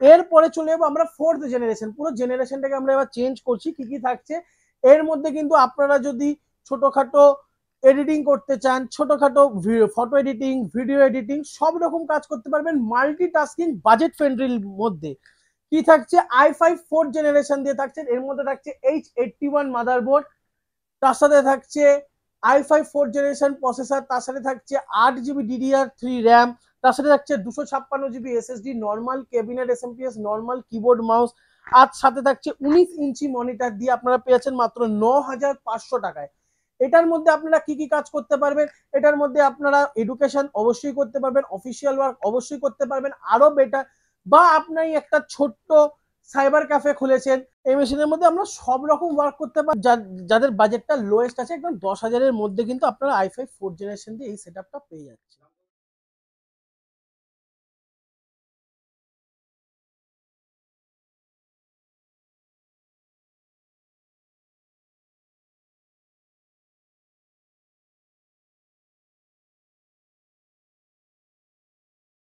এরপরে চলে যাবো আমরা ফোর্থ জেনারেশন। পুরো জেনারেশনটাকে আমরা এবার চেঞ্জ করছি। কি কি থাকছে এর মধ্যে, কিন্তু আপনারা যদি ছোটখাটো এডিটিং করতে চান, ছোটখাটো ফটো এডিটিং, ভিডিও এডিটিং, সব রকম কাজ করতে পারবেন মাল্টিটাস্কিং বাজেট ফ্রেন্ডলির মধ্যে। কি থাকছে i5 ফোর্থ জেনারেশন দিয়ে থাকছে। এর মধ্যে থাকছে H81 মাদারবোর্ড, তার সাথে থাকছে i5 ফোর্থ জেনারেশন প্রসেসর, তার সাথে থাকছে 8GB DDR3 র্যাম, তার সাথে থাকছে 256GB SSD, normal cabinet SMPS, normal keyboard mouse, আর সাথে থাকছে 19 ইঞ্চি মনিটর দিয়ে আপনারা পেয়েছেন মাত্র 9500 টাকায়। এটার মধ্যে আপনারা কি কি কাজ করতে পারবেন, এটার মধ্যে আপনারা এডুকেশন অবশ্যই করতে পারবেন, অফিসিয়াল ওয়ার্ক অবশ্যই করতে পারবেন, আরো বেটার, বা আপনি একটা ছোট্ট সাইবার ক্যাফে খুলেছেন, এই মেশিনের মধ্যে আমরা সব রকম ওয়ার্ক করতে পারি। যাদের বাজেটটা লোয়েস্ট আছে একদম 10,000-এর মধ্যে, কিন্তু আপনারা i5 ফোর্থ জেনারেশন দিয়ে এই সেটআপটা পেয়ে যাচ্ছে।